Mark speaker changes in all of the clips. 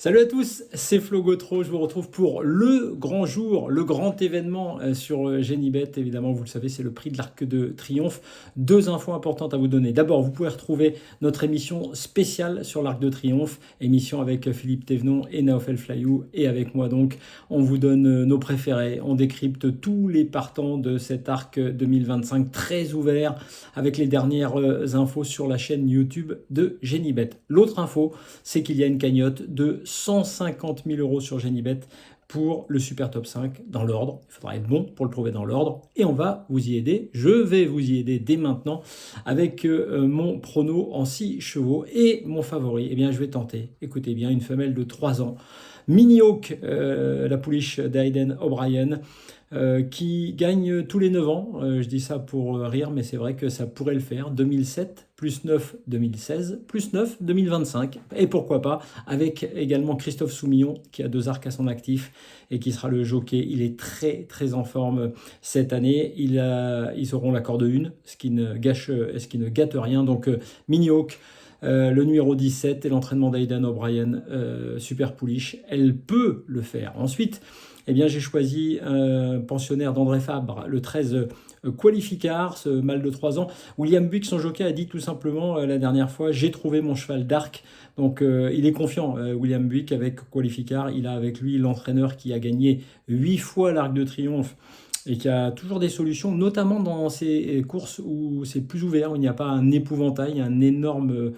Speaker 1: Salut à tous, c'est Flo Gautreau, je vous retrouve pour le grand jour, le grand événement sur Génibet. Évidemment, vous le savez, c'est le prix de l'Arc de Triomphe. Deux infos importantes à vous donner. D'abord, vous pouvez retrouver notre émission spéciale sur l'Arc de Triomphe, émission avec Philippe Thévenon et Naofel Flayou, et avec moi donc. On vous donne nos préférés, on décrypte tous les partants de cet Arc 2025 très ouvert, avec les dernières infos sur la chaîne YouTube de Génibet. L'autre info, c'est qu'il y a une cagnotte de 150 000 euros sur Génibet pour le Super Top 5 dans l'ordre. Il faudra être bon pour le trouver dans l'ordre. Et on va vous y aider. Je vais vous y aider dès maintenant avec mon prono en 6 chevaux. Et mon favori, eh bien, je vais tenter, écoutez bien, une femelle de 3 ans. Mini Hawk, la pouliche d'Aiden O'Brien, qui gagne tous les 9 ans. Je dis ça pour rire, mais c'est vrai que ça pourrait le faire. 2007, plus 9 2016, plus 9 2025. Et pourquoi pas, avec également Christophe Soumillon, qui a 2 arcs à son actif et qui sera le jockey. Il est très très en forme cette année. Ils auront l'accord de une, ce qui ne gâte rien. Donc Mini Hawk, le numéro 17 et l'entraînement d'Aidan O'Brien, super pouliche, elle peut le faire. Ensuite, eh bien, j'ai choisi un pensionnaire d'André Fabre, le 13 Qualificar, ce mâle de 3 ans. William Buick, son jockey, a dit tout simplement la dernière fois, j'ai trouvé mon cheval d'arc. Donc il est confiant, William Buick, avec Qualificar. Il a avec lui l'entraîneur qui a gagné 8 fois l'Arc de Triomphe et qui a toujours des solutions, notamment dans ces courses où c'est plus ouvert, où il n'y a pas un épouvantail, un énorme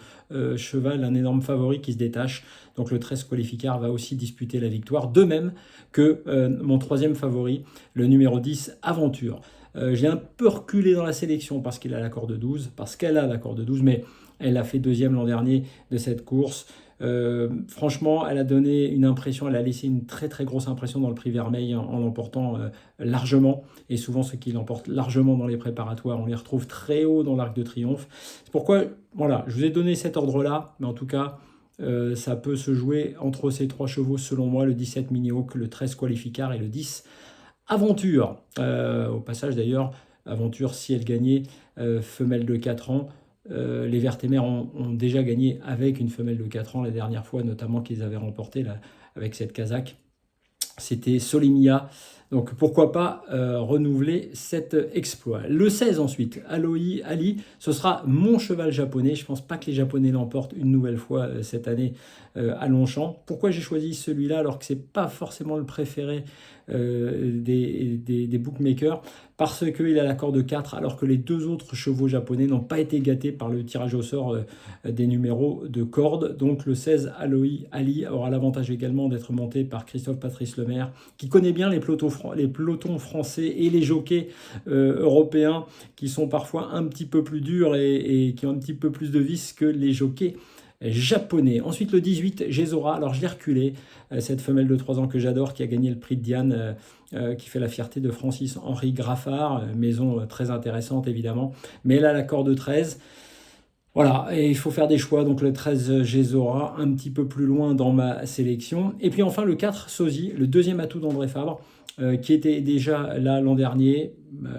Speaker 1: cheval, un énorme favori qui se détache. Donc le 13 Qualificar va aussi disputer la victoire, de même que mon troisième favori, le numéro 10 Aventure. J'ai un peu reculé dans la sélection parce qu'il a l'accord de 12, parce qu'elle a l'accord de 12, mais elle a fait deuxième l'an dernier de cette course. Franchement, elle a donné une impression, elle a laissé une très très grosse impression dans le prix Vermeil en l'emportant largement. Et souvent, ceux qui l'emportent largement dans les préparatoires, on les retrouve très haut dans l'Arc de Triomphe. C'est pourquoi, voilà, je vous ai donné cet ordre-là, mais en tout cas, ça peut se jouer entre ces 3 chevaux, selon moi, le 17 Mini Hawk, le 13 Qualificar et le 10 Aventure. Au passage, d'ailleurs, Aventure, si elle gagnait, femelle de 4 ans, les Vertémères ont déjà gagné avec une femelle de 4 ans la dernière fois, notamment qu'ils avaient remporté là, avec cette Kazakh. C'était Solimia. Donc pourquoi pas renouveler cet exploit. Le 16 ensuite, Alohi Ali, ce sera mon cheval japonais. Je ne pense pas que les Japonais l'emportent une nouvelle fois cette année à Longchamp. Pourquoi j'ai choisi celui-là alors que ce n'est pas forcément le préféré des bookmakers? Parce qu'il a l'accord de 4 alors que les 2 autres chevaux japonais n'ont pas été gâtés par le tirage au sort des numéros de corde. Donc le 16 Alohi Ali aura l'avantage également d'être monté par Christophe Patrice Lemaire, qui connaît bien les pelotons français et les jockeys européens qui sont parfois un petit peu plus durs et qui ont un petit peu plus de vis que les jockeys japonais. Ensuite, le 18, Gézora. Alors, je l'ai reculé, cette femelle de 3 ans que j'adore, qui a gagné le prix de Diane, qui fait la fierté de Francis-Henri Graffard, maison très intéressante évidemment, mais elle a l'accord de 13. Voilà, et il faut faire des choix, donc le 13 Gézora, un petit peu plus loin dans ma sélection. Et puis enfin le 4 Sosie, le deuxième atout d'André Fabre, qui était déjà là l'an dernier,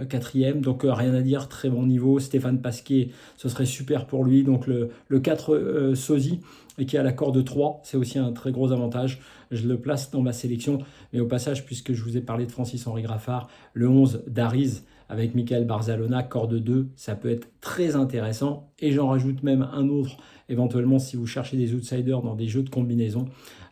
Speaker 1: 4e, donc rien à dire, très bon niveau. Stéphane Pasquier, ce serait super pour lui, donc le 4 Sosie, et qui a l'accord de 3, c'est aussi un très gros avantage. Je le place dans ma sélection, mais au passage, puisque je vous ai parlé de Francis-Henri Graffard, le 11 Dariz, avec Michael Barzalona, corde 2, ça peut être très intéressant. Et j'en rajoute même un autre, éventuellement si vous cherchez des outsiders dans des jeux de combinaison.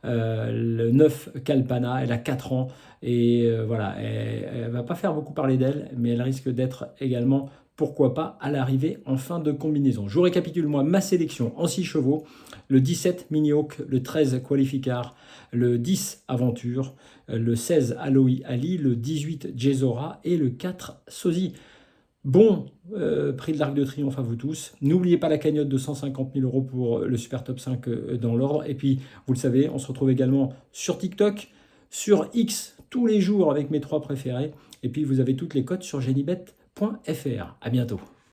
Speaker 1: Le 9 Kalpana, elle a 4 ans et voilà, elle ne va pas faire beaucoup parler d'elle, mais elle risque d'être également, pourquoi pas, à l'arrivée en fin de combinaison. Je vous récapitule moi ma sélection en 6 chevaux, le 17 Mini Hawk, le 13 Qualificar, le 10 Aventure, le 16 Alohi Ali, le 18 Gézora et le 4 Sosie. Bon prix de l'Arc de Triomphe à vous tous. N'oubliez pas la cagnotte de 150 000 euros pour le Super Top 5 dans l'ordre. Et puis, vous le savez, on se retrouve également sur TikTok, sur X, tous les jours avec mes 3 préférés. Et puis, vous avez toutes les cotes sur genibet.fr. À bientôt.